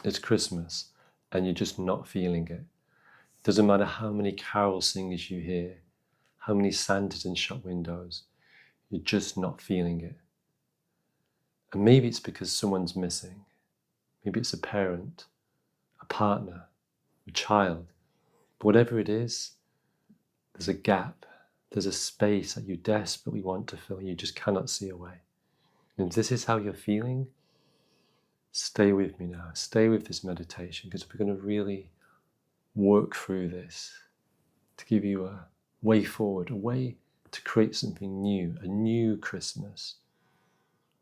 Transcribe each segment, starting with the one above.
It's Christmas and you're just not feeling it. Doesn't matter how many carol singers you hear, how many Santas in shop windows, you're just not feeling it. And maybe it's because someone's missing. Maybe it's a parent, a partner, a child. But whatever it is, there's a gap. There's a space that you desperately want to fill and you just cannot see a way. And if this is how you're feeling, stay with me now. Stay with this meditation, because we're going to really work through this to give you a way forward, a way to create something new, a new Christmas,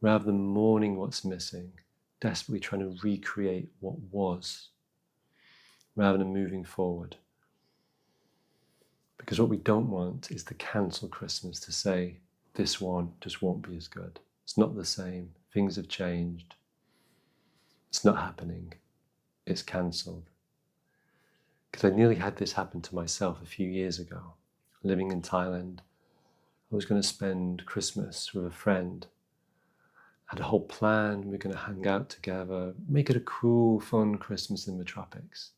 rather than mourning what's missing, desperately trying to recreate what was, rather than moving forward. Because what we don't want is to cancel Christmas, to say this one just won't be as good. It's not the same. Things have changed. It's not happening. It's cancelled. Because I nearly had this happen to myself a few years ago. Living in Thailand, I was going to spend Christmas with a friend. I had a whole plan. We were going to hang out together, make it a cool, fun Christmas in the tropics.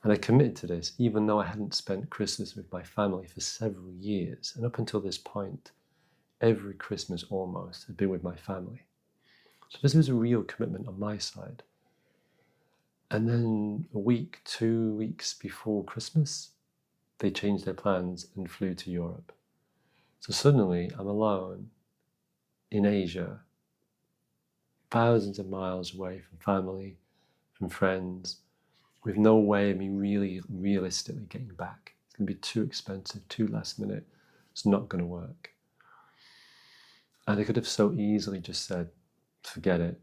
And I committed to this, even though I hadn't spent Christmas with my family for several years. And up until this point, every Christmas almost had been with my family. So this was a real commitment on my side. And then a week, 2 weeks before Christmas, they changed their plans and flew to Europe. So suddenly I'm alone in Asia, thousands of miles away from family, from friends, with no way of me really realistically getting back. It's going to be too expensive, too last minute. It's not going to work. And I could have so easily just said, forget it.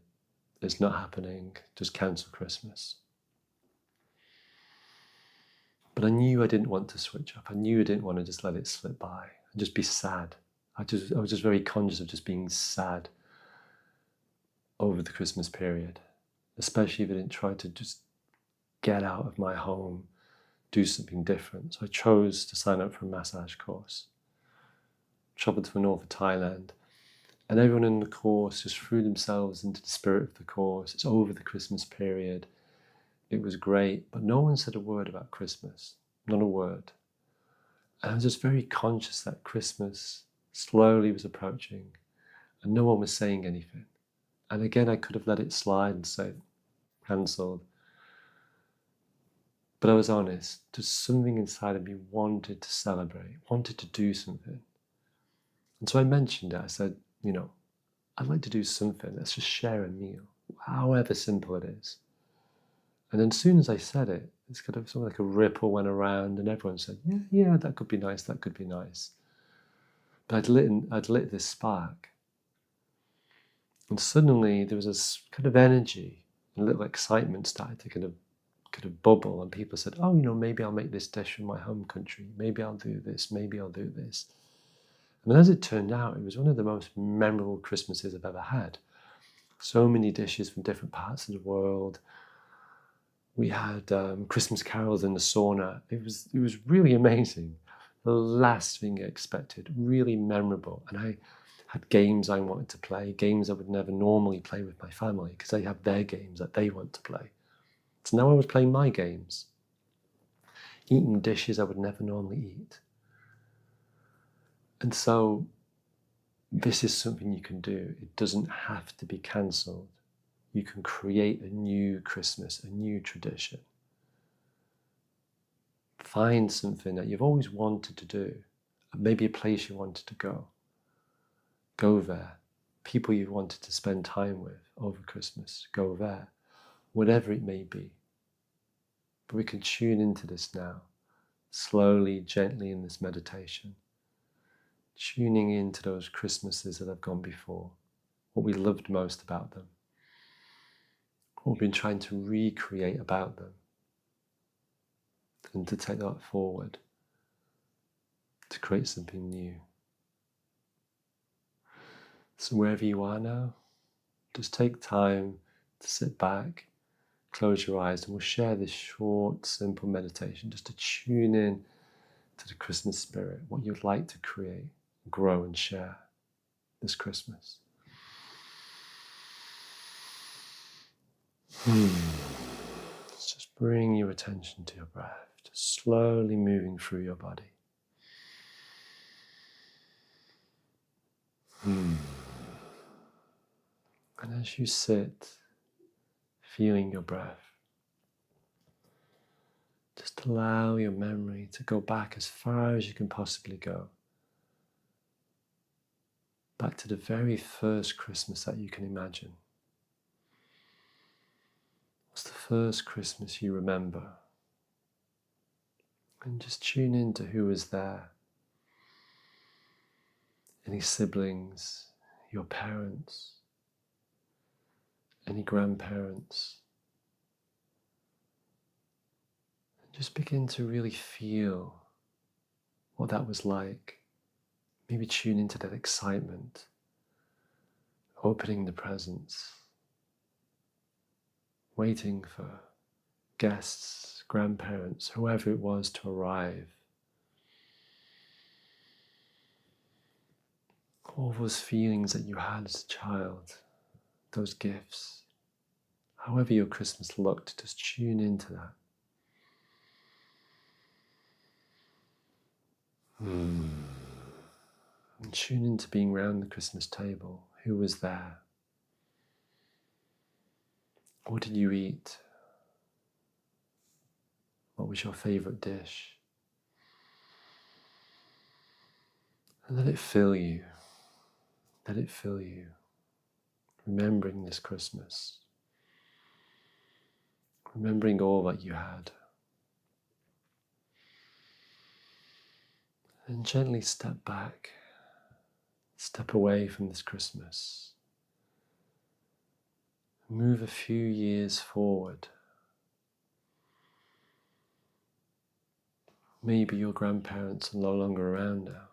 It's not happening. Just cancel Christmas. But I knew I didn't want to switch up. I knew I didn't want to just let it slip by and just be sad. I was just very conscious of just being sad over the Christmas period, especially if I didn't try to just get out of my home, do something different. So I chose to sign up for a massage course. Traveled to the north of Thailand, and everyone in the course just threw themselves into the spirit of the course. It's over the Christmas period. It was great, but no one said a word about Christmas, not a word. And I was just very conscious that Christmas slowly was approaching and no one was saying anything. And again, I could have let it slide and say, cancelled. But I was honest, just something inside of me wanted to celebrate, wanted to do something. And so I mentioned it. I said, I'd like to do something. Let's just share a meal, however simple it is. And then as soon as I said it, it's kind of like a ripple went around and everyone said, yeah, that could be nice, that could be nice. But I'd lit this spark. And suddenly there was this kind of energy, a little excitement started to kind of bubble, and people said, oh, maybe I'll make this dish from my home country. Maybe I'll do this, maybe I'll do this. And as it turned out, it was one of the most memorable Christmases I've ever had. So many dishes from different parts of the world. We had Christmas carols in the sauna. It was really amazing. The last thing I expected, really memorable. And I had games I wanted to play, games I would never normally play with my family because they have their games that they want to play. So now I was playing my games, eating dishes I would never normally eat. And so this is something you can do. It doesn't have to be cancelled. You can create a new Christmas, a new tradition. Find something that you've always wanted to do, maybe a place you wanted to go. Go there. People you wanted to spend time with over Christmas, go there. Whatever it may be. But we can tune into this now, slowly, gently in this meditation. Tuning into those Christmases that have gone before, what we loved most about them, what we've been trying to recreate about them, and to take that forward, to create something new. So wherever you are now, just take time to sit back, close your eyes, and we'll share this short, simple meditation just to tune in to the Christmas spirit, what you'd like to create, grow and share this Christmas. Just bring your attention to your breath, just slowly moving through your body. And as you sit, feeling your breath, just allow your memory to go back as far as you can possibly go. Back to the very first Christmas that you can imagine. What's the first Christmas you remember? And just tune into who was there. Any siblings, your parents, any grandparents. And just begin to really feel what that was like. Maybe tune into that excitement, opening the presents, waiting for guests, grandparents, whoever it was to arrive. All those feelings that you had as a child, those gifts, however your Christmas looked, just tune into that. And tune into being round the Christmas table. Who was there? What did you eat? What was your favourite dish? And let it fill you. Let it fill you. Remembering this Christmas. Remembering all that you had. And gently step back. Step away from this Christmas. Move a few years forward. Maybe your grandparents are no longer around now.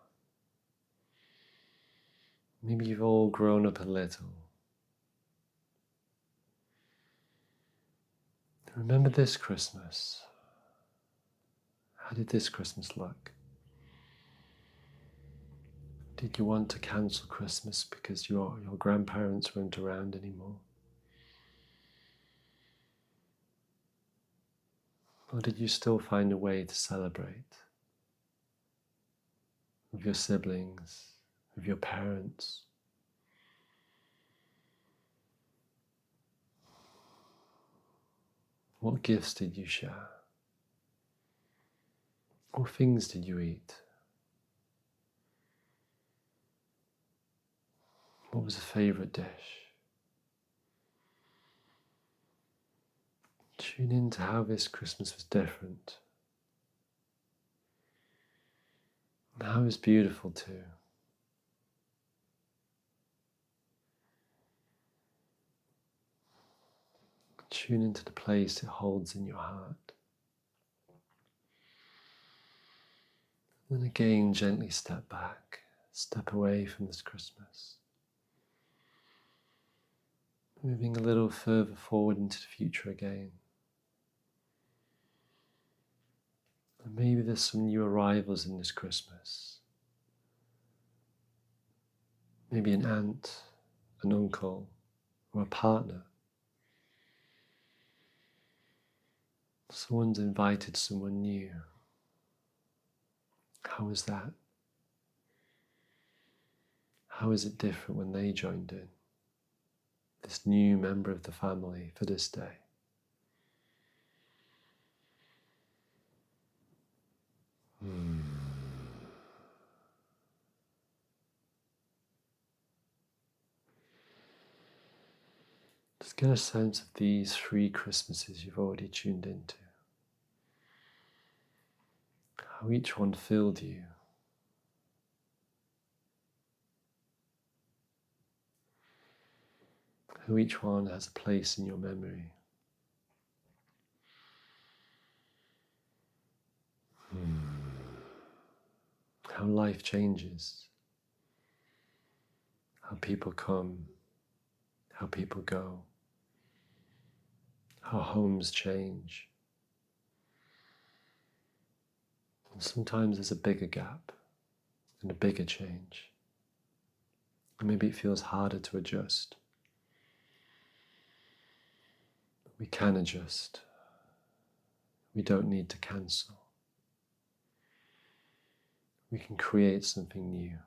Maybe you've all grown up a little. Remember this Christmas. How did this Christmas look? Did you want to cancel Christmas because your grandparents weren't around anymore? Or did you still find a way to celebrate with your siblings, with your parents? What gifts did you share? What things did you eat? What was a favourite dish? Tune into how this Christmas was different. And how it was beautiful too. Tune into the place it holds in your heart. And then again, gently step back, step away from this Christmas. Moving a little further forward into the future again. And maybe there's some new arrivals in this Christmas. Maybe an aunt, an uncle, or a partner. Someone's invited someone new. How is that? How is it different when they joined in? This new member of the family for this day. Just get a sense of these 3 Christmases you've already tuned into. How each one filled you. How each one has a place in your memory. How life changes. How people come. How people go. How homes change. And sometimes there's a bigger gap and a bigger change. And maybe it feels harder to adjust. We can adjust. We don't need to cancel. We can create something new,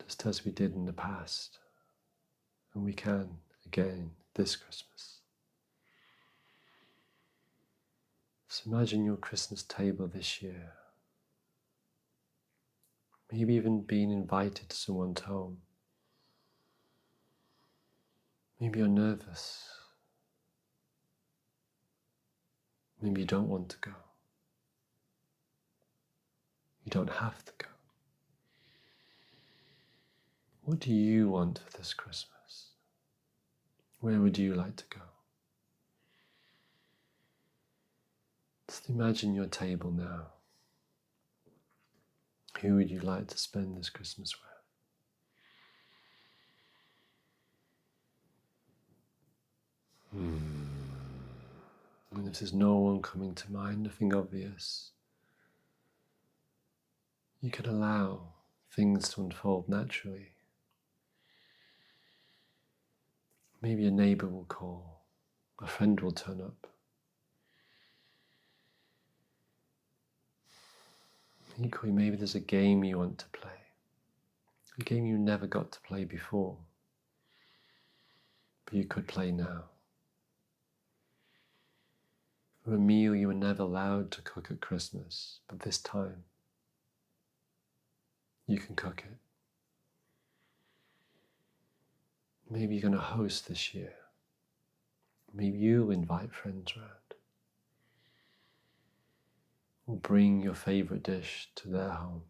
just as we did in the past, and we can again this Christmas. So imagine your Christmas table this year, maybe even being invited to someone's home. Maybe you're nervous. Maybe you don't want to go. You don't have to go. What do you want for this Christmas? Where would you like to go? Just imagine your table now. Who would you like to spend this Christmas with? And if there's no one coming to mind, nothing obvious, you can allow things to unfold naturally. Maybe a neighbour will call, a friend will turn up. Equally, maybe there's a game you want to play, a game you never got to play before, but you could play now. Or a meal you were never allowed to cook at Christmas, but this time you can cook it. Maybe you're going to host this year. Maybe you'll invite friends round. Or bring your favourite dish to their home.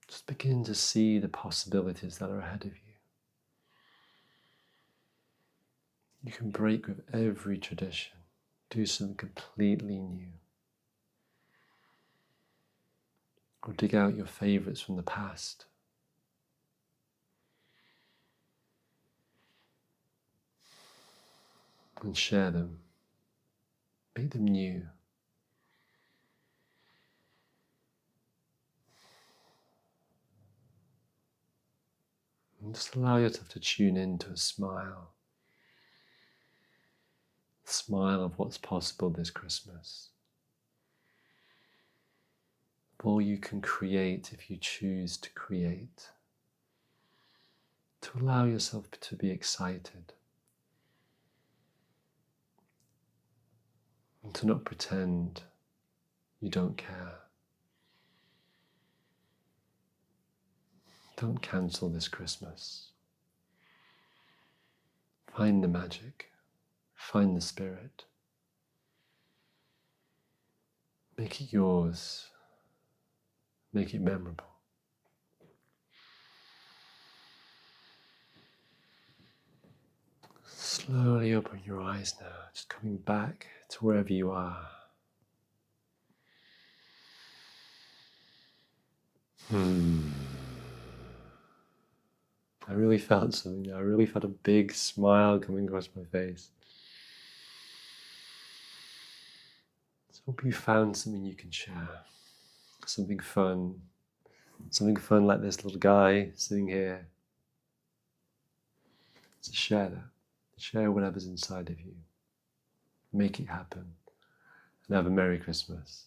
Just begin to see the possibilities that are ahead of you. You can break with every tradition, do something completely new. Or dig out your favourites from the past. And share them. Make them new. And just allow yourself to tune into a smile. The smile of what's possible this Christmas. All you can create if you choose to create. To allow yourself to be excited. And to not pretend you don't care. Don't cancel this Christmas. Find the magic. Find the spirit. Make it yours. Make it memorable. Slowly open your eyes now, just coming back to wherever you are. I really felt something. I really felt a big smile coming across my face. So hope you found something you can share. Something fun. Something fun like this little guy sitting here. So share that. Share whatever's inside of you. Make it happen. And have a Merry Christmas.